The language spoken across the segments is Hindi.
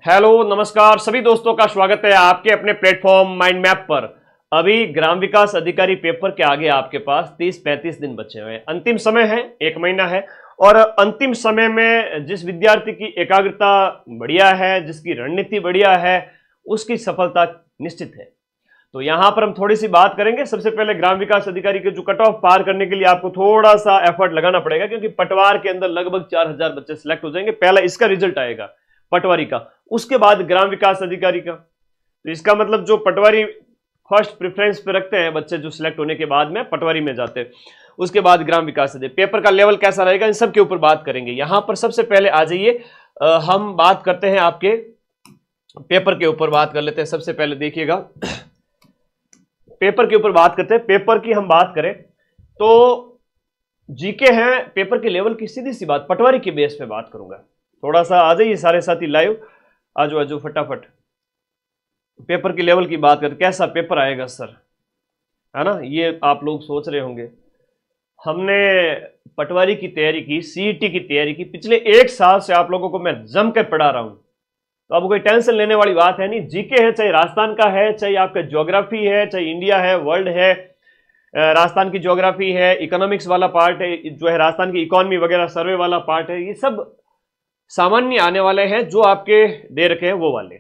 हेलो नमस्कार सभी दोस्तों का स्वागत है आपके अपने प्लेटफॉर्म माइंड मैप पर। अभी ग्राम विकास अधिकारी पेपर के आगे आपके पास 30-35 दिन बचे हुए हैं। अंतिम समय है, 1 महीना है और अंतिम समय में जिस विद्यार्थी की एकाग्रता बढ़िया है, जिसकी रणनीति बढ़िया है, उसकी सफलता निश्चित है। तो यहां पर हम थोड़ी सी बात करेंगे। सबसे पहले ग्राम विकास अधिकारी के जो कट ऑफ पार करने के लिए आपको थोड़ा सा एफर्ट लगाना पड़ेगा, क्योंकि पटवार के अंदर लगभग 4000 बच्चे सिलेक्ट हो जाएंगे। पहला इसका रिजल्ट आएगा पटवारी का, उसके बाद ग्राम विकास अधिकारी का। तो इसका मतलब जो पटवारी फर्स्ट प्रेफरेंस पे रखते हैं बच्चे, जो सिलेक्ट होने के बाद में पटवारी में जाते हैं, उसके बाद ग्राम विकास अधिकारी। पेपर का लेवल कैसा रहेगा, इन सब के ऊपर बात करेंगे। यहां पर सबसे पहले आ जाइए, हम बात करते हैं आपके पेपर के ऊपर बात कर लेते हैं। सबसे पहले देखिएगा, पेपर के ऊपर बात करते हैं। पेपर की हम बात करें तो जीके है पेपर के लेवल की, सीधी सी बात पटवारी के बेस पे बात करूंगा। थोड़ा सा आ जाइए सारे साथी लाइव, आजो आजो फटाफट। पेपर के लेवल की बात करते, कैसा पेपर आएगा सर, है ना, ये आप लोग सोच रहे होंगे। हमने पटवारी की तैयारी की, सीईटी की तैयारी की, पिछले 1 साल से आप लोगों को मैं जम के पढ़ा रहा हूं, तो अब कोई टेंशन लेने वाली बात है नहीं। जीके है, चाहे राजस्थान का है, चाहे आपका ज्योग्राफी है, चाहे इंडिया है, वर्ल्ड है, राजस्थान की ज्योग्राफी है, इकोनॉमिक्स वाला पार्ट है, जो है राजस्थान की इकोनॉमी वगैरह सर्वे वाला पार्ट है, ये सब सामान्य आने वाले हैं जो आपके दे रखे हैं वो वाले।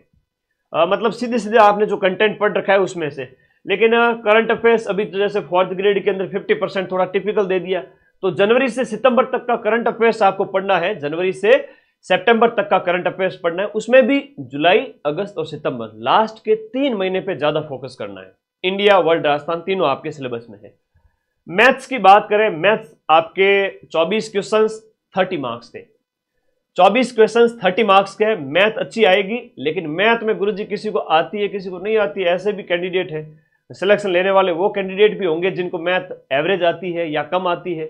मतलब सीधे सीधे आपने जो कंटेंट पढ़ रखा है उसमें से। लेकिन करंट अफेयर्स अभी तो जैसे 4th ग्रेड के अंदर 50% थोड़ा टिपिकल दे दिया, तो जनवरी से सितंबर तक का करंट अफेयर्स आपको पढ़ना है। जनवरी से सितंबर तक का करंट अफेयर्स पढ़ना है, उसमें भी जुलाई, अगस्त और सितंबर, लास्ट के 3 महीने पे ज्यादा फोकस करना है। इंडिया, वर्ल्ड, राजस्थान तीनों आपके सिलेबस में है। मैथ्स की बात करें, मैथ्स आपके 24 क्वेश्चन 30 मार्क्स थे। 24 क्वेश्चंस 30 मार्क्स के। मैथ अच्छी आएगी, लेकिन मैथ में गुरुजी किसी को आती है किसी को नहीं आती है, ऐसे भी कैंडिडेट है। सिलेक्शन लेने वाले वो कैंडिडेट भी होंगे जिनको मैथ एवरेज आती है या कम आती है।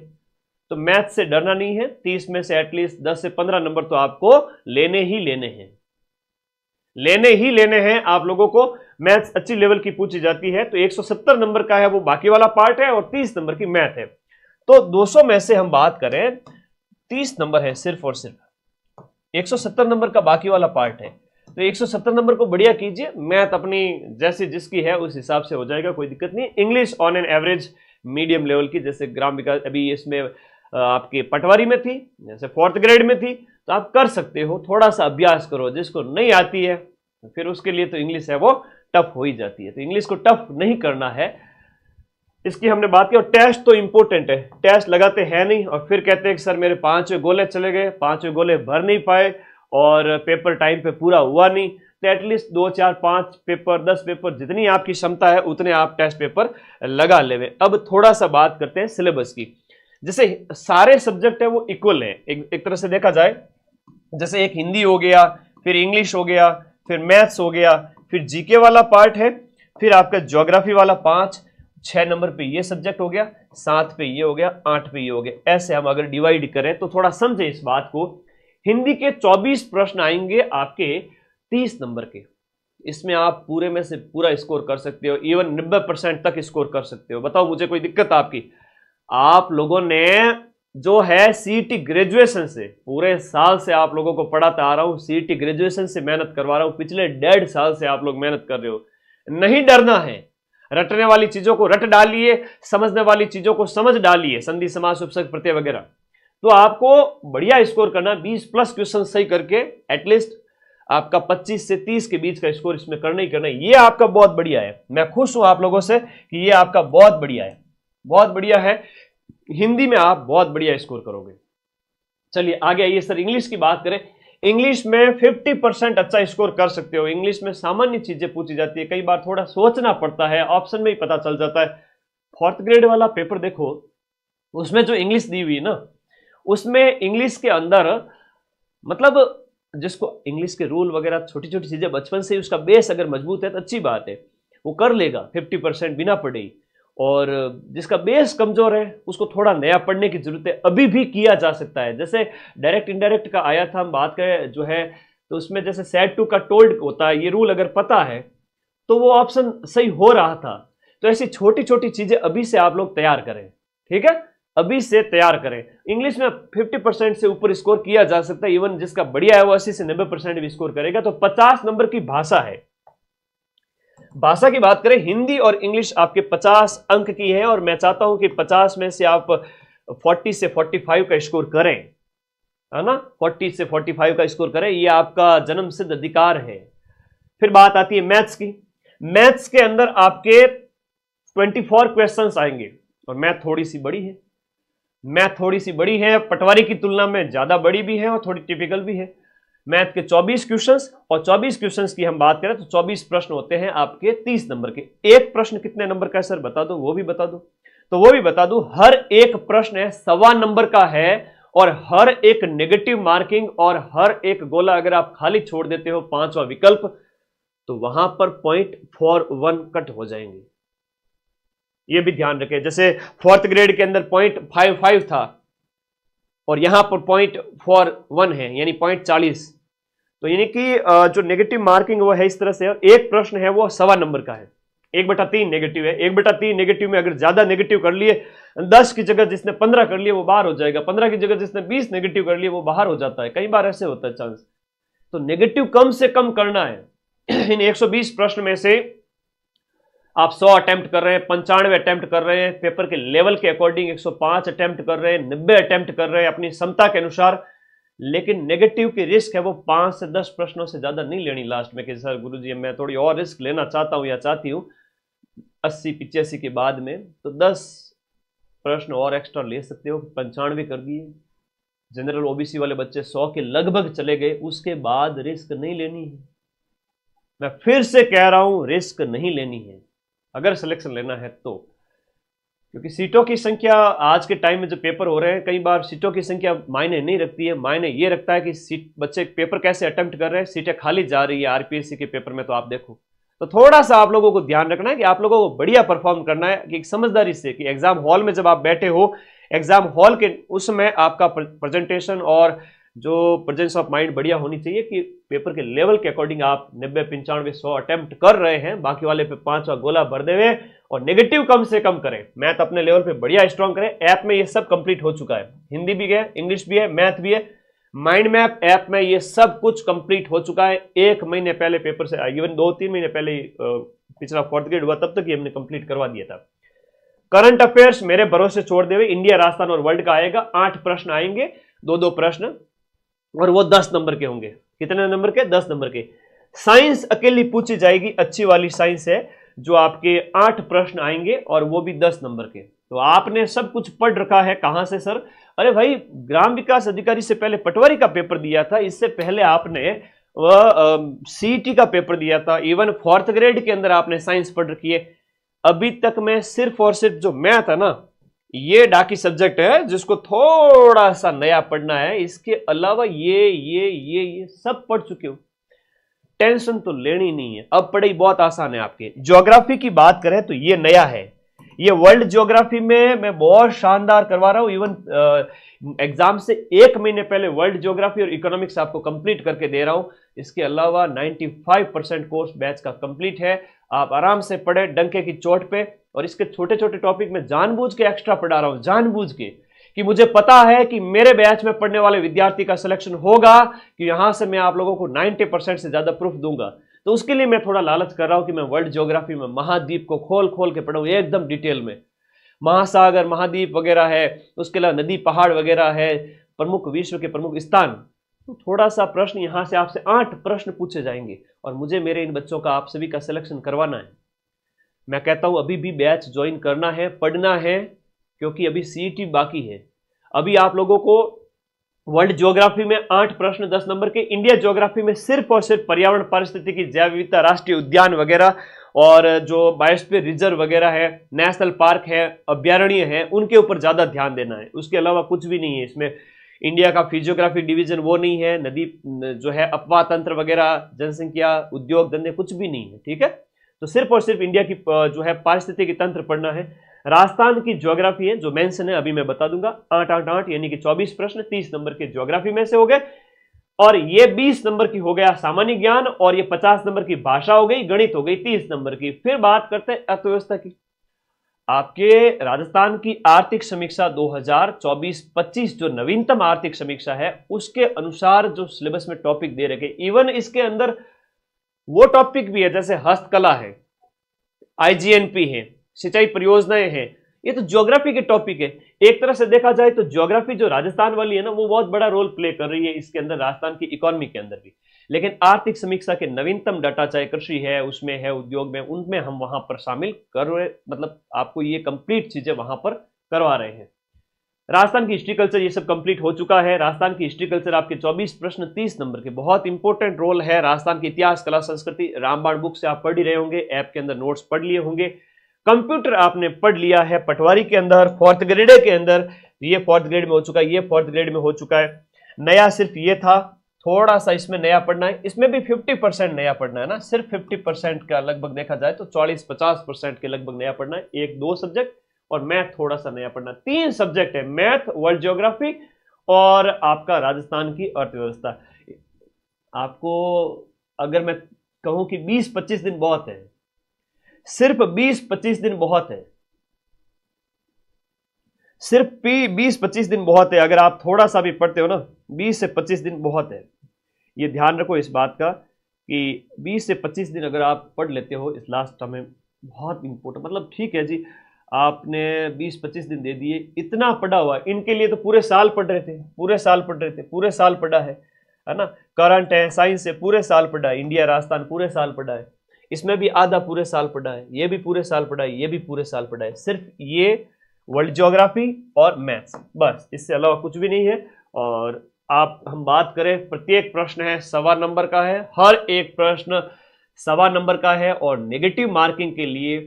तो मैथ से डरना नहीं है, 30 में से एटलीस्ट 10 से 15 नंबर तो आपको लेने ही लेने हैं, लेने ही लेने हैं आप लोगों को। मैथ्स अच्छी लेवल की पूछी जाती है, तो 170 नंबर का है वो बाकी वाला पार्ट है, और 30 नंबर की मैथ है। तो 200 में से हम बात करें, 30 नंबर है सिर्फ और सिर्फ, 170 नंबर का बाकी वाला पार्ट है। तो 170 नंबर को बढ़िया कीजिए, मैथ अपनी जैसे जिसकी है उस हिसाब से हो जाएगा, कोई दिक्कत नहीं। English on an average medium level की, जैसे ग्राम विकास अभी इसमें आपके पटवारी में थी, जैसे 4th ग्रेड में थी, तो आप कर सकते हो। थोड़ा सा अभ्यास करो, जिसको नहीं आती है फिर उसके लिए तो इंग्लिश है वो टफ हो ही जाती है, तो इंग्लिश को टफ नहीं करना है, इसकी हमने बात की। और टेस्ट तो इंपॉर्टेंट है, टेस्ट लगाते हैं नहीं और फिर कहते हैं कि सर मेरे 5वें गोले चले गए, 5वें गोले भर नहीं पाए और पेपर टाइम पे पूरा हुआ नहीं। तो एटलीस्ट 2, 4, 5 पेपर, 10 पेपर, जितनी आपकी क्षमता है उतने आप टेस्ट पेपर लगा लेवे। अब थोड़ा सा बात करते हैं सिलेबस की। जैसे सारे सब्जेक्ट है वो इक्वल है, एक तरह से देखा जाए, जैसे एक हिंदी हो गया, फिर इंग्लिश हो गया, फिर मैथ्स हो गया, फिर जीके वाला पार्ट है, फिर आपका ज्योग्राफी वाला 5-6 नंबर पे ये सब्जेक्ट हो गया, 7 पे ये हो गया, 8 पे ये हो गया। ऐसे हम अगर डिवाइड करें तो थोड़ा समझे इस बात को। हिंदी के 24 प्रश्न आएंगे आपके 30 नंबर के, इसमें आप पूरे में से पूरा स्कोर कर सकते हो, इवन 90% तक स्कोर कर सकते हो। बताओ मुझे कोई दिक्कत आपकी? आप लोगों ने जो है सीईटी ग्रेजुएशन से, पूरे साल से आप लोगों को पढ़ाता आ रहा हूं, सीईटी ग्रेजुएशन से मेहनत करवा रहा हूं, पिछले 1.5 साल से आप लोग मेहनत कर रहे हो। नहीं डरना है, रटने वाली चीजों को रट डालिए, समझने वाली चीजों को समझ डालिए, संधि समास उपसर्ग प्रत्यय वगैरह, तो आपको बढ़िया स्कोर करना। 20+ क्वेश्चन सही करके एटलीस्ट आपका 25 से 30 के बीच का स्कोर इसमें करना ही करना है। ये आपका बहुत बढ़िया है, मैं खुश हूं आप लोगों से कि ये आपका बहुत बढ़िया है, बहुत बढ़िया है। हिंदी में आप बहुत बढ़िया स्कोर करोगे। चलिए आगे आइए सर, इंग्लिश की बात करें। इंग्लिश में 50% अच्छा स्कोर कर सकते हो। इंग्लिश में सामान्य चीजें पूछी जाती है, कई बार थोड़ा सोचना पड़ता है, ऑप्शन में ही पता चल जाता है। 4th ग्रेड वाला पेपर देखो, उसमें जो इंग्लिश दी हुई ना, उसमें इंग्लिश के अंदर मतलब जिसको इंग्लिश के रूल वगैरह छोटी छोटी चीजें बचपन से ही उसका बेस अगर मजबूत है तो अच्छी बात है, वो कर लेगा 50% बिना पढ़े ही। और जिसका बेस कमजोर है उसको थोड़ा नया पढ़ने की जरूरत है, अभी भी किया जा सकता है। जैसे डायरेक्ट इनडायरेक्ट का आया था, हम बात करें जो है, तो उसमें जैसे सेट टू का टोल्ड होता है, ये रूल अगर पता है तो वो ऑप्शन सही हो रहा था। तो ऐसी छोटी छोटी चीजें अभी से आप लोग तैयार करें, ठीक है। अभी से तैयार करें। इंग्लिश में 50% से ऊपर स्कोर किया जा सकता है, इवन जिसका बढ़िया है वो 80 से 90% भी स्कोर करेगा। तो 50 नंबर की भाषा है। भाषा की बात करें, हिंदी और इंग्लिश आपके 50 अंक की है, और मैं चाहता हूं कि 50 में से आप 40 से 45 का स्कोर करें, है ना। 40 से 45 का स्कोर करें, ये आपका जन्मसिद्ध अधिकार है। फिर बात आती है मैथ्स की। मैथ्स के अंदर आपके 24 क्वेश्चंस आएंगे, और मैथ थोड़ी सी बड़ी है। मैथ थोड़ी सी बड़ी है, पटवारी की तुलना में ज्यादा बड़ी भी है और थोड़ी टिपिकल भी है। मैथ के 24 क्वेश्चंस, और 24 क्वेश्चंस की हम बात करें तो 24 प्रश्न होते हैं आपके 30 नंबर के। एक प्रश्न कितने नंबर का है सर बता दो, वो भी बता दो। तो वो भी बता दो, हर एक प्रश्न है 1.25 नंबर का है, और हर एक नेगेटिव मार्किंग और हर एक गोला अगर आप खाली छोड़ देते हो, 5वां विकल्प, तो वहां पर 0.41 कट हो जाएंगे। ये भी ध्यान रखें। जैसे 4th ग्रेड के अंदर 0.55 था, और यहां पर 0.41 है, यानी 0.40। तो यानी कि जो नेगेटिव मार्किंग वो है इस तरह से, एक प्रश्न है वो 1.25 नंबर का है। 1/3 नेगेटिव है। 1/3 नेगेटिव में अगर ज्यादा नेगेटिव कर लिए, 10 की जगह जिसने 15 कर लिए वो बाहर हो जाएगा, 15 की जगह जिसने 20 नेगेटिव कर लिए वो बाहर हो जाता है। कई बार ऐसे होता है चांस। तो नेगेटिव कम से कम करना है। इन 120 प्रश्न में से आप 100 अटेम्प्ट कर रहे हैं, 95 अटेम्प्ट कर रहे हैं, पेपर के लेवल के अकॉर्डिंग 105 अटेम्प्ट कर रहे हैं, 90 अटेम्प्ट कर रहे हैं अपनी क्षमता के अनुसार, लेकिन नेगेटिव की रिस्क है वो 5 से 10 प्रश्नों से ज्यादा नहीं लेनी लास्ट में कि सर गुरुजी मैं थोड़ी और रिस्क लेना चाहता हूं या चाहती हूं 80-85 के बाद में, तो 10 प्रश्न और एक्स्ट्रा ले सकते हो। 95 कर दिए, जनरल ओबीसी वाले बच्चे 100 के लगभग चले गए, उसके बाद रिस्क नहीं लेनी है। मैं फिर से कह रहा हूं, रिस्क नहीं लेनी है अगर सिलेक्शन लेना है तो, क्योंकि सीटों की संख्या आज के टाइम में जो पेपर हो रहे हैं, कई बार सीटों की संख्या मायने नहीं रखती है। मायने ये रखता है कि सीट बच्चे पेपर कैसे अटेम्प्ट कर रहे हैं, सीटें खाली जा रही है आरपीएससी के पेपर में। तो आप देखो, तो थोड़ा सा आप लोगों को ध्यान रखना है कि आप लोगों को बढ़िया परफॉर्म करना है, कि समझदारी से, कि एग्जाम हॉल में जब आप बैठे हो, एग्जाम हॉल के उसमें आपका प्रेजेंटेशन और जो प्रेजेंस ऑफ माइंड बढ़िया होनी चाहिए, कि पेपर के लेवल के अकॉर्डिंग आप 90, 95, 100 अटेम्प्ट कर रहे हैं, बाकी वाले पे 5वां गोला भर देवे, और नेगेटिव कम से कम करें। मैथ अपने लेवल पे बढ़िया स्ट्रॉन्ग करें। ऐप में ये सब कंप्लीट हो चुका है, हिंदी भी है, इंग्लिश भी है, मैथ भी है। माइंड मैप ऐप में ये सब कुछ कंप्लीट हो चुका है। 1 महीने पहले पेपर से, इवन 2-3 महीने पहले पिछला 4th ग्रेड हुआ, तब तक ये हमने कंप्लीट करवा दिया था। करंट अफेयर्स मेरे भरोसे छोड़ देवे, इंडिया, राजस्थान और वर्ल्ड का आएगा। 8 प्रश्न आएंगे, 2-2 प्रश्न, और वो 10 नंबर के होंगे। कितने नंबर के? 10 नंबर के। साइंस अकेली पूछी जाएगी, अच्छी वाली साइंस है, जो आपके 8 प्रश्न आएंगे, और वो भी 10 नंबर के। तो आपने सब कुछ पढ़ रखा है। कहां से सर? अरे भाई, ग्राम विकास अधिकारी से पहले पटवारी का पेपर दिया था, इससे पहले आपने सीईटी का पेपर दिया था, इवन 4th ग्रेड के अंदर आपने साइंस पढ़ रखी है। अभी तक मैं सिर्फ और सिर्फ जो मैथ है ना, ये डाकी सब्जेक्ट है जिसको थोड़ा सा नया पढ़ना है, इसके अलावा ये सब पढ़ चुके हो। टेंशन तो लेनी नहीं है, अब पढ़ाई बहुत आसान है आपके। ज्योग्राफी की बात करें तो ये नया है, ये वर्ल्ड ज्योग्राफी में मैं बहुत शानदार करवा रहा हूं। इवन एग्जाम से 1 महीने पहले वर्ल्ड ज्योग्राफी और इकोनॉमिक्स आपको कंप्लीट करके दे रहा हूं। इसके अलावा 95% कोर्स बैच का कंप्लीट है। आप आराम से पढ़े डंके की चोट पे, और इसके छोटे छोटे टॉपिक में जानबूझ के एक्स्ट्रा पढ़ा रहा हूं, जानबूझ के, कि मुझे पता है कि मेरे बैच में पढ़ने वाले विद्यार्थी का सिलेक्शन होगा, कि यहां से मैं आप लोगों को 90% से ज्यादा प्रूफ दूंगा। तो उसके लिए मैं थोड़ा लालच कर रहा हूं कि मैं वर्ल्ड ज्योग्राफी में महाद्वीप को खोल खोल के पढ़ाऊं एकदम डिटेल में। महासागर, महाद्वीप वगैरह है, उसके अलावा नदी पहाड़ वगैरह है, प्रमुख विश्व के प्रमुख स्थान। तो थोड़ा सा प्रश्न यहां से आपसे 8 प्रश्न पूछे जाएंगे, और मुझे मेरे इन बच्चों का, आप सभी का सिलेक्शन करवाना है। मैं कहता हूं अभी भी बैच ज्वाइन करना है, पढ़ना है, क्योंकि अभी सीईटी बाकी है। अभी आप लोगों को वर्ल्ड ज्योग्राफी में 8 प्रश्न 10 नंबर के, इंडिया ज्योग्राफी में सिर्फ और सिर्फ पर्यावरण, पारिस्थितिकी, जैव विविधता, राष्ट्रीय उद्यान वगैरह, और जो बायोस्फीयर रिजर्व वगैरह है, नेशनल पार्क है, अभ्यारण्य है, उनके ऊपर ज्यादा ध्यान देना है। उसके अलावा कुछ भी नहीं है इसमें। इंडिया का फिजियोग्राफी डिवीजन वो नहीं है, नदी जो है, अपवाह तंत्र वगैरह, जनसंख्या, उद्योग धंधे, कुछ भी नहीं है। ठीक है, तो सिर्फ और सिर्फ इंडिया की जो है पारिस्थितिकी तंत्र पढ़ना है। राजस्थान की ज्योग्राफी है जो मेंशन है, अभी मैं बता दूंगा। 8-8-8 यानी कि 24 प्रश्न 30 नंबर के ज्योग्राफी में से हो गए, और ये 20 नंबर की हो गया सामान्य ज्ञान, और ये 50 नंबर की भाषा हो गई, गणित हो गई 30 नंबर की। फिर बात करते हैं अर्थव्यवस्था की। आपके राजस्थान की आर्थिक समीक्षा 2024-25 जो नवीनतम आर्थिक समीक्षा है उसके अनुसार जो सिलेबस में टॉपिक दे रखे, इवन इसके अंदर वो टॉपिक भी है जैसे हस्तकला है, आईजीएनपी है, सिंचाई परियोजनाएं हैं, ये तो ज्योग्राफी के टॉपिक है। एक तरह से देखा जाए तो ज्योग्राफी जो राजस्थान वाली है ना, वो बहुत बड़ा रोल प्ले कर रही है इसके अंदर, राजस्थान की इकोनॉमी के अंदर भी। लेकिन आर्थिक समीक्षा के नवीनतम डाटा, चाहे कृषि है, उसमें है, उद्योग में, उनमें हम वहां पर शामिल कर रहे, मतलब आपको ये कंप्लीट चीजें वहां पर करवा रहे हैं। राजस्थान की हिस्ट्री कल्चर ये सब कंप्लीट हो चुका है। राजस्थान की हिस्ट्री कल्चर आपके 24 प्रश्न 30 नंबर के, बहुत इंपॉर्टेंट रोल है। राजस्थान की इतिहास, कला, संस्कृति रामबाण बुक से आप पढ़ ही रहे होंगे, ऐप के अंदर नोट्स पढ़ लिए होंगे, कंप्यूटर आपने पढ़ लिया है पटवारी के अंदर, फोर्थ ग्रेड के अंदर, ये फोर्थ ग्रेड में हो चुका है, ये फोर्थ ग्रेड में हो चुका है। नया सिर्फ ये था, थोड़ा सा इसमें नया पढ़ना है, इसमें भी 50% नया पढ़ना है ना, सिर्फ 50% का लगभग देखा जाए तो 40-50% के लगभग नया पढ़ना है। 1-2 सब्जेक्ट और मैथ थोड़ा सा नया पढ़ना। 3 सब्जेक्ट है, मैथ, वर्ल्ड ज्योग्राफी और आपका राजस्थान की अर्थव्यवस्था। आपको अगर मैं कहूं कि 20-25 दिन बहुत है, सिर्फ 20-25 दिन बहुत है, सिर्फ 20-25 दिन बहुत है। अगर आप थोड़ा सा भी पढ़ते हो ना, 20 से 25 दिन बहुत है। ये ध्यान रखो इस बात का कि 20 से 25 दिन अगर आप पढ़ लेते हो इस लास्ट टर्म में, बहुत इंपॉर्टेंट, मतलब ठीक है जी, आपने 20-25 दिन दे दिए, इतना पढ़ा हुआ, इनके लिए तो पूरे साल पढ़ रहे थे, पूरे साल पढ़ रहे थे, पूरे साल पढ़ा है ना। करंट है, साइंस है, पूरे साल पढ़ा है, इंडिया राजस्थान पूरे साल पढ़ा है, इसमें भी आधा पूरे साल पढ़ा है, ये भी पूरे साल पढ़ा है, ये भी पूरे साल पढ़ा है। सिर्फ ये वर्ल्ड ज्योग्राफी और मैथ्स, बस, इससे अलावा कुछ भी नहीं है। और आप हम बात करें, प्रत्येक प्रश्न है 1.25 नंबर का है, हर एक प्रश्न 1.25 नंबर का है, और नेगेटिव मार्किंग के लिए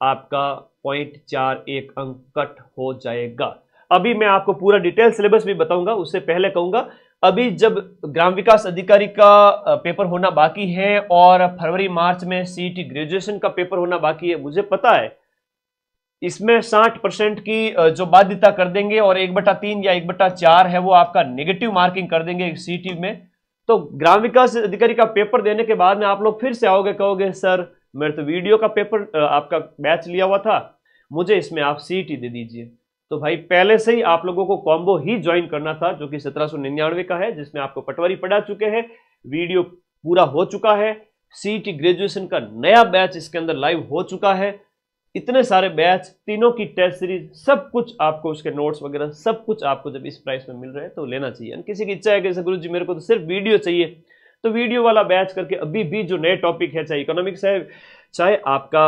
आपका 0.41 अंक कट हो जाएगा। अभी मैं आपको पूरा डिटेल सिलेबस भी बताऊंगा, उससे पहले कहूंगा, अभी जब ग्राम विकास अधिकारी का पेपर होना बाकी है और फरवरी मार्च में सीईटी ग्रेजुएशन का पेपर होना बाकी है, मुझे पता है इसमें 60% की जो बाध्यता कर देंगे और 1/3 या 1/4 है वो आपका नेगेटिव मार्किंग कर देंगे सीईटी में। तो ग्राम विकास अधिकारी का पेपर देने के बाद में आप लोग फिर से आओगे, कहोगे सर मेरे तो वीडियो का पेपर आपका बैच लिया हुआ था, मुझे इसमें आप सीईटी दे दीजिए। तो भाई पहले से ही आप लोगों को कॉम्बो ही ज्वाइन करना था, जो कि 1799 का है, जिसमें आपको पटवारी पढ़ा चुके हैं, वीडियो पूरा हो चुका है, सीईटी ग्रेजुएशन का नया बैच इसके अंदर लाइव हो चुका है, इतने सारे बैच, तीनों की टेस्ट सीरीज, सब कुछ आपको, उसके नोट्स वगैरह सब कुछ आपको जब इस प्राइस में मिल रहे हैं तो लेना चाहिए। किसी की इच्छा है कि गुरु जी मेरे को तो सिर्फ वीडियो चाहिए, तो वीडियो वाला बैच करके अभी भी जो नए टॉपिक है, चाहे इकोनॉमिक्स है, चाहे आपका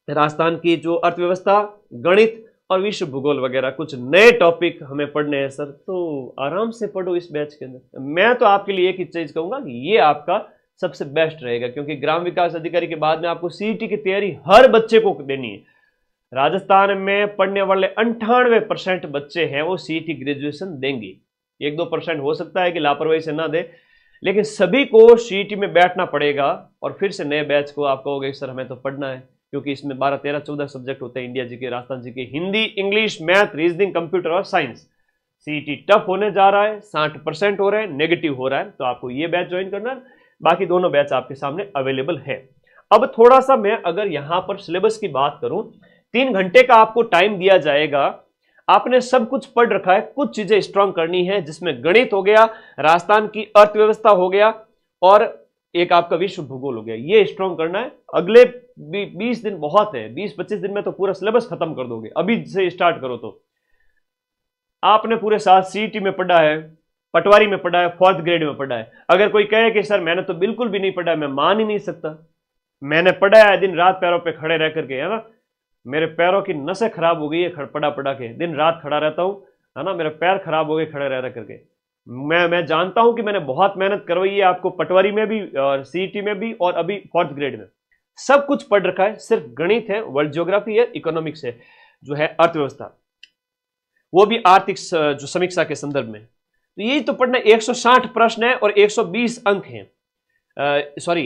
राजस्थान की जो अर्थव्यवस्था, गणित और विश्व भूगोल वगैरह, कुछ नए टॉपिक हमें पढ़ने हैं सर, तो आराम से पढ़ो इस बैच के अंदर। मैं तो आपके लिए एक ही चीज कहूंगा कि ये आपका सबसे बेस्ट रहेगा, क्योंकि ग्राम विकास अधिकारी के बाद में आपको सीईटी की तैयारी हर बच्चे को देनी है। राजस्थान में पढ़ने वाले 98% बच्चे हैं वो सीईटी ग्रेजुएशन देंगे। 1-2% हो सकता है कि लापरवाही से ना दे, लेकिन सभी को सीईटी में बैठना पड़ेगा। और फिर से नए बैच को आप कहोगे सर हमें तो पढ़ना है, क्योंकि इसमें 12, 13, 14 सब्जेक्ट होते हैं, इंडिया जी के, राजस्थान जी के, Hindi, English, math, reasoning, computer और साइंस। सीईटी टफ होने जा रहा है, 60% हो रहे हैं, नेगेटिव हो रहा है, तो आपको ये बैच ज्वाइन करना है। बाकी दोनों बैच आपके सामने अवेलेबल है। अब थोड़ा सा मैं अगर यहां पर सिलेबस की बात करूं, 3 घंटे का आपको टाइम दिया जाएगा, आपने सब कुछ पढ़ रखा है, कुछ चीजें स्ट्रांग करनी है, जिसमें गणित हो गया, राजस्थान की अर्थव्यवस्था हो गया और एक आपका विश्व भूगोल हो गया, ये स्ट्रांग करना है। अगले 20 दिन बहुत है, 20-25 दिन में तो पूरा सिलेबस खत्म कर दोगे। अभी से स्टार्ट करो तो आपने पूरे साथ सीईटी में पढ़ा है, पटवारी में पढ़ा है, फोर्थ ग्रेड में पढ़ा है। अगर कोई कहे कि सर मैंने तो बिल्कुल भी नहीं पढ़ा है, मैं मान ही नहीं सकता। मैंने पढ़ा है, दिन रात पैरों पे खड़े रह करके, है ना, मेरे पैरों की नसें खराब हो गई है पढ़ा के, दिन रात खड़ा रहता हूं, है ना, मेरे पैर खराब हो गए खड़े रह करके। मैं जानता हूं कि मैंने बहुत मेहनत करवाई है आपको, पटवारी में भी और सीईटी में भी और अभी फोर्थ ग्रेड में, सब कुछ पढ़ रखा है। सिर्फ गणित है, वर्ल्ड ज्योग्राफी है, इकोनॉमिक्स है, जो है अर्थव्यवस्था, वो भी आर्थिक जो समीक्षा के संदर्भ में। तो यही तो पढ़ना। 160 प्रश्न है और 120 अंक हैं, सॉरी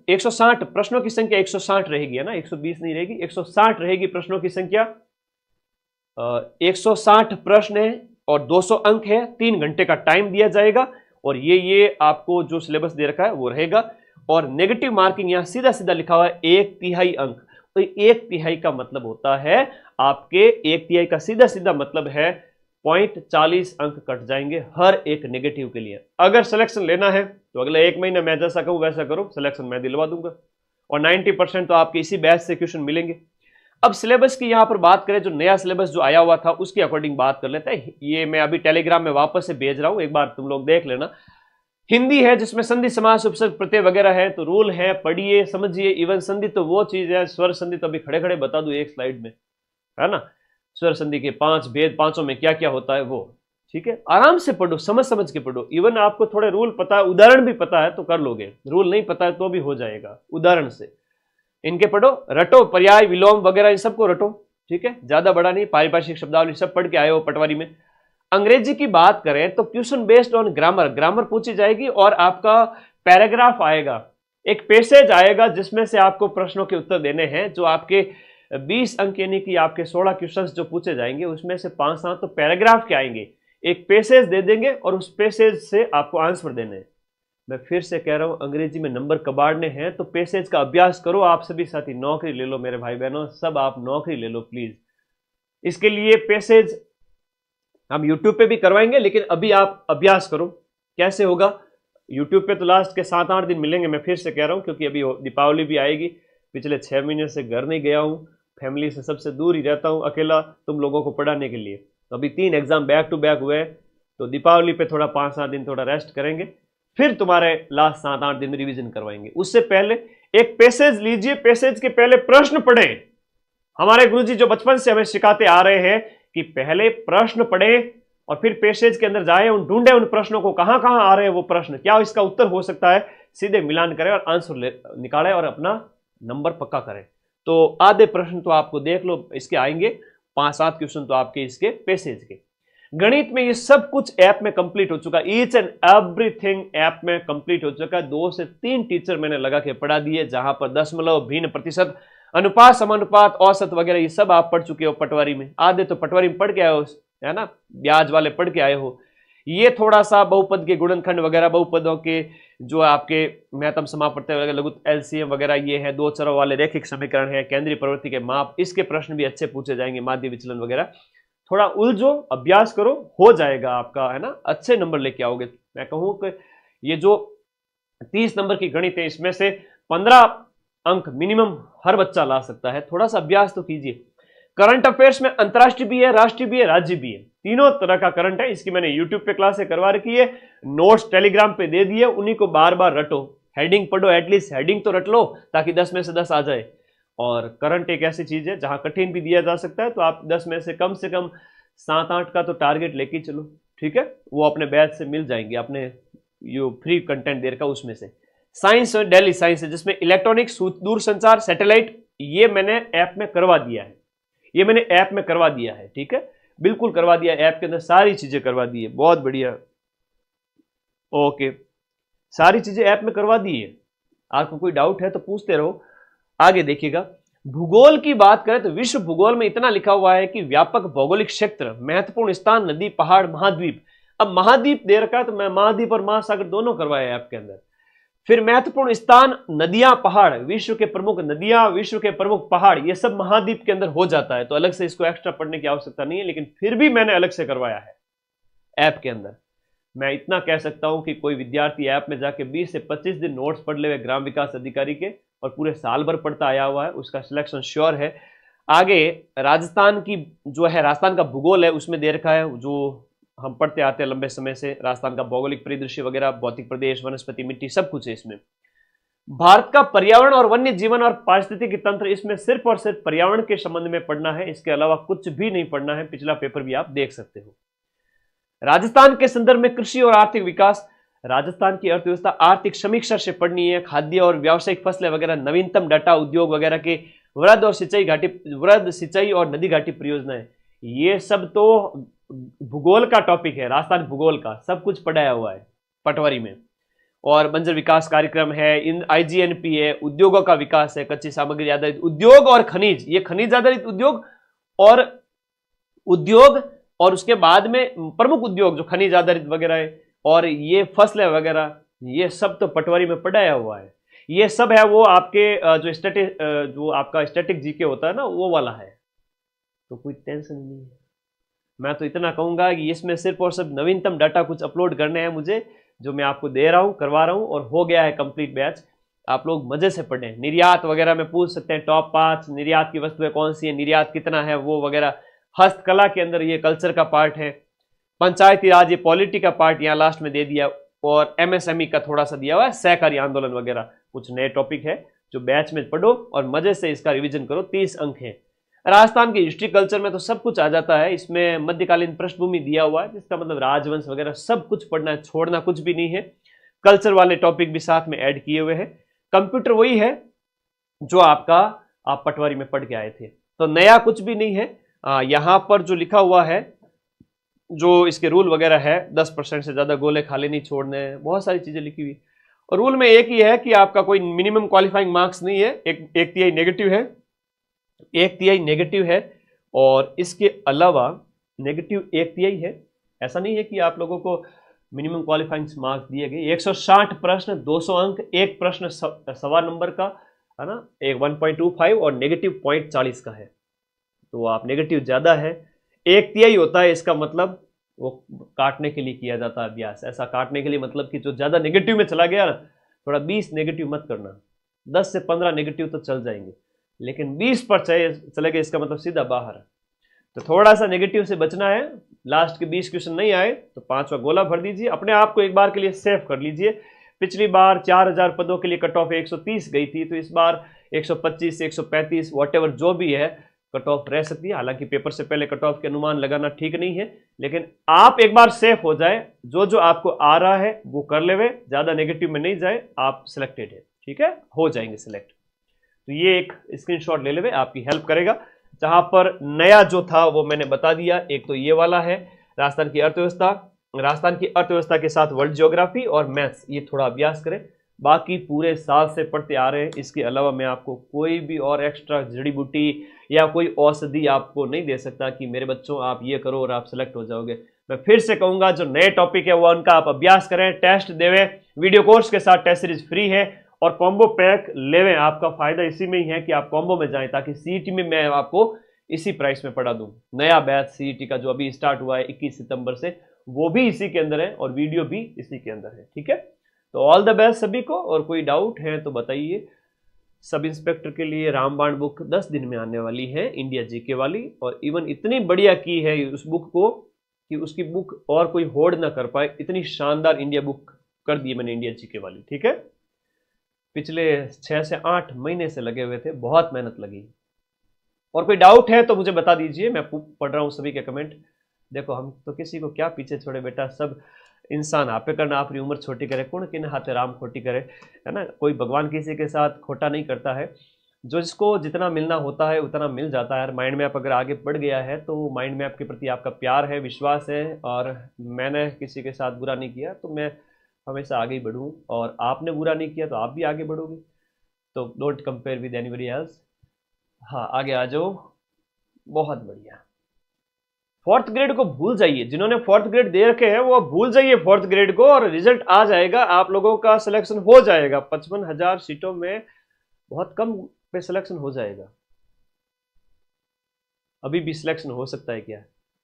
160 प्रश्नों की संख्या 160 रहेगी, है ना, 120 नहीं रहेगी, 160 रहेगी प्रश्नों की संख्या। 160 प्रश्न है और 200 अंक है, 3 घंटे का टाइम दिया जाएगा और ये आपको जो सिलेबस दे रखा है वो रहेगा। और नेगेटिव मार्किंग यहां सीधा सीधा लिखा हुआ है 1/3 अंक, तो 1/3 का मतलब होता है आपके 1/3 का सीधा सीधा मतलब है 0.40 अंक कट जाएंगे हर एक नेगेटिव के लिए। अगर सिलेक्शन लेना है तो अगले 1 महीने मैं जैसा कहूं वैसा करो, सिलेक्शन मैं दिलवा दूंगा और 90% तो आपके इसी बैच से क्वेश्चन मिलेंगे। अब सिलेबस की यहां पर बात करें, जो नया सिलेबस जो आया हुआ था उसके अकॉर्डिंग बात कर लेते हैं। ये मैं अभी टेलीग्राम में वापस से भेज रहा हूं, एक बार तुम लोग देख लेना। हिंदी है जिसमें संधि समास उपसर्ग प्रत्यय वगैरह है, तो रूल है, पढ़िए समझिए। इवन संधि तो वो चीज है, स्वर संधि तो अभी खड़े खड़े बता दूं एक स्लाइड में, है ना। स्वर संधि के 5 भेद, 5 में क्या क्या होता है वो, ठीक है। आराम से पढ़ो, समझ समझ के पढ़ो। इवन आपको थोड़े रूल पता है, उदाहरण भी पता है तो कर लोगे, रूल नहीं पता है तो भी हो जाएगा उदाहरण से। इनके पढ़ो, रटो, पर्याय विलोम वगैरह इन सबको रटो, ठीक है। ज्यादा बड़ा नहीं, पारिभाषिक शब्दावली सब पढ़ के आए हो पटवारी में। अंग्रेजी की बात करें तो question based on grammar, grammar पूछी जाएगी और आपका पैराग्राफ आएगा, एक पैसेज आएगा जिसमें से आपको प्रश्नों के उत्तर देने हैं। जो आपके 20 अंक यानी कि आपके 16 क्वेश्चंस जो पूछे जाएंगे उसमें से 5-7 तो पैराग्राफ के आएंगे, एक पैसेज दे देंगे और उस पैसेज से आपको आंसर देने हैं। मैं फिर से कह रहा हूं, अंग्रेजी में नंबर कबाड़ने हैं तो पैसेज का अभ्यास करो। आप सभी साथी नौकरी ले लो मेरे भाई बहनों, सब आप नौकरी ले लो प्लीज। इसके लिए पैसेज हम यूट्यूब पे भी करवाएंगे, लेकिन अभी आप अभ्यास करो। कैसे होगा? यूट्यूब पे तो लास्ट के 7-8 दिन मिलेंगे, मैं फिर से कह रहा हूं, क्योंकि अभी दीपावली भी आएगी। पिछले 6 महीने से घर नहीं गया हूं, फैमिली से सबसे दूर ही रहता हूं, अकेला तुम लोगों को पढ़ाने के लिए। तो अभी 3 एग्जाम बैक टू बैक हुए, तो दीपावली पे थोड़ा 5-7 दिन थोड़ा रेस्ट करेंगे, फिर तुम्हारे लास्ट 7-8 दिन में रिवीजन करवाएंगे। उससे पहले एक पैसेज लीजिए, पैसेज के पहले प्रश्न पढ़ें। हमारे गुरुजी जो बचपन से हमें सिखाते आ रहे हैं कि पहले प्रश्न पढ़ें और फिर पैसेज के अंदर जाए, उन ढूंढे उन प्रश्नों को, कहां कहां आ रहे हैं वो प्रश्न, क्या इसका उत्तर हो सकता है, सीधे मिलान करें और आंसर निकालें और अपना नंबर पक्का करें। तो आधे प्रश्न तो आपको देख लो इसके आएंगे, 5-7 क्वेश्चन तो आपके इसके पैसेज के। गणित में ये सब कुछ ऐप में कंप्लीट हो चुका, ईच एंड एवरीथिंग ऐप में कंप्लीट हो चुका है। 2 से 3 टीचर मैंने लगा के पढ़ा दिए, जहां पर दशमलव, भिन्न, प्रतिशत, अनुपात, समानुपात, औसत वगैरह ये सब आप पढ़ चुके हो पटवारी में। आधे तो पटवारी में पढ़ के आए हो, है ना, ब्याज वाले पढ़ के आए हो। ये थोड़ा सा बहुपद के गुणनखंड वगैरह, बहुपदों के जो आपके महत्तम समापवर्तक वगैरह, लघु एलसीएम वगैरह ये है, 2 चरों वाले रैखिक समीकरण है, केंद्रीय प्रवृत्ति के माप, इसके प्रश्न भी अच्छे पूछे जाएंगे, माध्य विचलन वगैरह। थोड़ा उलझो, अभ्यास करो, हो जाएगा आपका, है ना, अच्छे नंबर लेके आओगे। मैं कहूं कि ये जो 30 नंबर की गणित है इसमें से 15 अंक मिनिमम हर बच्चा ला सकता है। थोड़ा सा अभ्यास तो कीजिए। करंट अफेयर्स में अंतरराष्ट्रीय भी है, राष्ट्रीय भी है, राज्य भी है, तीनों तरह का करंट है। इसकी मैंने यूट्यूब पे क्लासें करवा रखी है, नोट्स टेलीग्राम पे दे दिए, उन्हीं को बार बार रटो, हेडिंग पढ़ो, एटलीस्ट हेडिंग तो रट लो ताकि 10 में से 10 आ जाए। और करंट एक ऐसी चीज है जहां कठिन भी दिया जा सकता है, तो आप 10 में से कम 7-8 का तो टारगेट लेके चलो, ठीक है। वो अपने बैच से मिल जाएंगे, अपने जो फ्री कंटेंट दे रखा उसमें से। साइंस और डेली साइंस है जिसमें इलेक्ट्रॉनिक्स, दूरसंचार, सैटेलाइट, ये मैंने ऐप में करवा दिया है, ये मैंने ऐप में करवा दिया है, ठीक है, बिल्कुल करवा दिया, ऐप के अंदर सारी चीजें करवा दी है, बहुत बढ़िया, ओके, सारी चीजें ऐप में करवा दी है। आपको कोई डाउट है तो पूछते रहो। आगे देखिएगा, भूगोल की बात करें तो विश्व भूगोल में इतना लिखा हुआ है कि व्यापक भौगोलिक क्षेत्र, महत्वपूर्ण स्थान, नदी, पहाड़, महाद्वीप। अब महाद्वीप दे रखा है तो मैं महाद्वीप और महासागर दोनों करवाया ऐप के अंदर। फिर महत्वपूर्ण स्थान, नदियां, पहाड़, विश्व के प्रमुख नदियां, विश्व के प्रमुख पहाड़, ये सब महाद्वीप के अंदर हो जाता है, तो अलग से इसको एक्स्ट्रा पढ़ने की आवश्यकता नहीं है, लेकिन फिर भी मैंने अलग से करवाया है ऐप के अंदर। मैं इतना कह सकता हूं कि कोई विद्यार्थी ऐप में जाके 20 से 25 दिन नोट्स पढ़ ले ग्राम विकास अधिकारी के और पूरे साल भर पढ़ता आया हुआ है, उसका सिलेक्शन श्योर है। आगे राजस्थान की जो है, राजस्थान का भूगोल है उसमें दे रखा है, जो हम पढ़ते आते हैं लंबे समय से, राजस्थान का भौगोलिक परिदृश्य वगैरह, भौतिक प्रदेश, वनस्पति, मिट्टी, सब कुछ है इसमें। भारत का पर्यावरण और वन्य जीवन और पारिस्थितिकी तंत्र, इसमें सिर्फ और सिर्फ पर्यावरण के संबंध में पढ़ना है, इसके अलावा कुछ भी नहीं पढ़ना है। पिछला पेपर भी आप देख सकते हो। राजस्थान के संदर्भ में कृषि और आर्थिक विकास, राजस्थान की अर्थव्यवस्था आर्थिक समीक्षा से पढ़नी है, खाद्य और व्यावसायिक फसलें वगैरह, नवीनतम डाटा, उद्योग वगैरह के, वृहद और सिंचाई घाटी, वृहद सिंचाई और नदी घाटी परियोजनाएं, ये सब तो भूगोल का टॉपिक है, राजस्थान भूगोल का सब कुछ पढ़ाया हुआ है पटवारी में। और बंजर विकास कार्यक्रम है, इन IGNP है, उद्योगों का विकास है, कच्ची सामग्री आधारित उद्योग और खनिज, ये खनिज आधारित उद्योग और उसके बाद में प्रमुख उद्योग जो खनिज आधारित वगैरह है, और ये फसलें वगैरह, ये सब तो पटवारी में पढ़ाया हुआ है। ये सब है वो आपके जो आपका स्टैटिक जीके होता है ना, वो वाला है, तो कोई टेंशन नहीं है। मैं तो इतना कहूंगा कि इसमें सिर्फ और सिर्फ नवीनतम डाटा कुछ अपलोड करने हैं मुझे, जो मैं आपको दे रहा हूं, करवा रहा हूं, और हो गया है कंप्लीट बैच। आप लोग मजे से पढ़ें। निर्यात वगैरह में पूछ सकते हैं, टॉप 5 निर्यात की वस्तुएं कौन सी है, निर्यात कितना है, वो वगैरह। हस्तकला के अंदर ये कल्चर का पार्ट है। पंचायती राज ये पॉलिटी का पार्ट यहाँ लास्ट में दे दिया, और एमएसएमई का थोड़ा सा दिया हुआ है, सहकारी आंदोलन वगैरह कुछ नए टॉपिक है जो बैच में पढ़ो और मजे से इसका रिवीजन करो। 30 अंक है। राजस्थान की हिस्ट्री कल्चर में तो सब कुछ आ जाता है, इसमें मध्यकालीन पृष्ठभूमि दिया हुआ है, जिसका मतलब राजवंश वगैरह सब कुछ पढ़ना है, छोड़ना कुछ भी नहीं है। कल्चर वाले टॉपिक भी साथ में ऐड किए हुए हैं। कंप्यूटर वही है जो आपका आप पटवारी में पढ़ के आए थे, तो नया कुछ भी नहीं है। यहां पर जो लिखा हुआ है, जो इसके रूल वगैरह है, 10% से ज्यादा गोले खाली नहीं छोड़ने हैं, बहुत सारी चीजें लिखी हुई। और रूल में एक ही है कि आपका कोई मिनिमम क्वालिफाइंग मार्क्स नहीं है, एक तिहाई नेगेटिव है, 1/3 नेगेटिव है, और इसके अलावा नेगेटिव 1/3 है। ऐसा नहीं है कि आप लोगों को मिनिमम क्वालिफाइंग मार्क्स दिए गए। 160 प्रश्न, 200 अंक, एक प्रश्न सवा नंबर का है ना, एक 1.25 और नेगेटिव 0.40 का है, तो आप नेगेटिव ज्यादा है। 1/3 होता है, इसका मतलब वो काटने के लिए किया जाता है अभ्यास। ऐसा काटने के लिए मतलब कि जो ज्यादा नेगेटिव में चला गया ना, थोड़ा 20 नेगेटिव मत करना, 10 से 15 नेगेटिव तो चल जाएंगे, लेकिन 20 पर चले गए इसका मतलब सीधा बाहर है। तो थोड़ा सा नेगेटिव से बचना है। लास्ट के 20 क्वेश्चन नहीं आए तो 5वां गोला भर दीजिए, अपने आप को एक बार के लिए सेव कर लीजिए। पिछली बार 4000 पदों के लिए कट ऑफ 130 गई थी, तो इस बार 125 से 135 वॉटेवर जो भी है कट ऑफ रह सकती है। हालांकि पेपर से पहले कट ऑफ के अनुमान लगाना ठीक नहीं है, लेकिन आप एक बार सेफ हो जाए, जो जो आपको आ रहा है वो कर लेवे, ज्यादा नेगेटिव में नहीं जाए, आप सिलेक्टेड है, ठीक है, हो जाएंगे सिलेक्ट। तो ये एक स्क्रीनशॉट ले लेवे, आपकी हेल्प करेगा। जहां पर नया जो था वो मैंने बता दिया, एक तो ये वाला है राजस्थान की अर्थव्यवस्था, राजस्थान की अर्थव्यवस्था के साथ वर्ल्ड ज्योग्राफी और मैथ्स, ये थोड़ा अभ्यास करें। बाकी पूरे साल से पढ़ते आ रहे हैं, इसके अलावा मैं आपको कोई भी और एक्स्ट्रा जड़ी बूटी या कोई औषधि आपको नहीं दे सकता कि मेरे बच्चों आप ये करो और आप सिलेक्ट हो जाओगे। मैं फिर से कहूंगा, जो नए टॉपिक है वो उनका आप अभ्यास करें, टेस्ट देवें, वीडियो कोर्स के साथ टेस्ट सीरीज फ्री है, और कॉम्बो पैक लेवें। आपका फायदा इसी में ही है कि आप कॉम्बो में जाएं, ताकि सीईटी में मैं आपको इसी प्राइस में पढ़ा दूं। नया बैच सीईटी का जो अभी स्टार्ट हुआ है 21 सितंबर से, वो भी इसी के अंदर है और वीडियो भी इसी के अंदर है, ठीक है। तो ऑल द बेस्ट सभी को, और कोई डाउट है तो बताइए। सब इंस्पेक्टर के लिए रामबाण बुक 10 दिन में आने वाली है, इंडिया जीके वाली, और इवन इतनी बढ़िया की है उस बुक को कि उसकी बुक और कोई होड़ ना कर पाए, इतनी शानदार इंडिया बुक कर दी मैंने इंडिया जीके वाली, ठीक है। पिछले 6 से 8 महीने से लगे हुए थे, बहुत मेहनत लगी। और कोई डाउट है तो मुझे बता दीजिए, मैं पढ़ रहा हूँ सभी के कमेंट। देखो हम तो किसी को क्या पीछे छोड़े बेटा, सब इंसान आपे करना, आपकी उम्र छोटी करे, कौन किन हाथे राम खोटी करे, है ना। कोई भगवान किसी के साथ खोटा नहीं करता है, जो जिसको जितना मिलना होता है उतना मिल जाता है। माइंड मैप अगर आगे बढ़ गया है तो माइंड मैप के प्रति आपका प्यार है, विश्वास है, और मैंने किसी के साथ बुरा नहीं किया तो मैं हमेशा आगे ही बढ़ूँ, और आपने बुरा नहीं किया तो आप भी आगे बढ़ोगे। तो don't compare with anybody else. हाँ आगे आ जाओ, बहुत बढ़िया। 4th ग्रेड को भूल जाइए, जिन्होंने 4th ग्रेड दे रखे हैं वो भूल जाइए 4th ग्रेड को, और रिजल्ट आ जाएगा, आप लोगों का सिलेक्शन हो जाएगा। 55,000 सीटों में बहुत कम पे सिलेक्शन हो जाएगा। अभी भी सिलेक्शन हो सकता है क्या?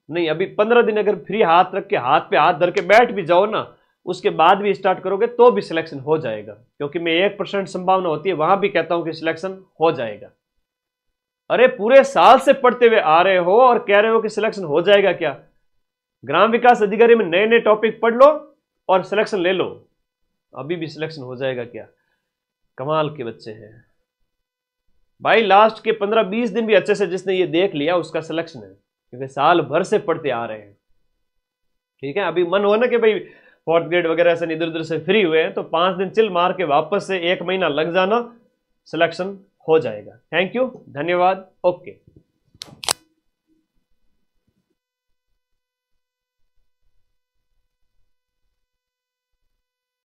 नहीं, अभी 15 दिन अगर फ्री हाथ रख के, हाथ पे हाथ धर के बैठ भी जाओ ना, उसके बाद भी स्टार्ट करोगे तो भी सिलेक्शन हो जाएगा, क्योंकि मैं 1% संभावना होती है, वहां भी कहता हूं कि सिलेक्शन हो जाएगा। अरे पूरे साल से पढ़ते हुए आ रहे हो और कह रहे हो कि सिलेक्शन हो जाएगा क्या? ग्राम विकास अधिकारी में नए नए टॉपिक पढ़ लो और सिलेक्शन ले लो, अभी भी सिलेक्शन हो जाएगा क्या? कमाल के बच्चे हैं भाई। लास्ट के 15-20 दिन भी अच्छे से जिसने ये देख लिया उसका सिलेक्शन है, क्योंकि साल भर से पढ़ते आ रहे हैं, ठीक है। अभी मन हो ना कि भाई 4th ग्रेड वगैरह से इधर उधर से फ्री हुए हैं, तो 5 दिन चिल मार के वापस से 1 महीना लग जाना, सिलेक्शन हो जाएगा। थैंक यू, धन्यवाद, ओके।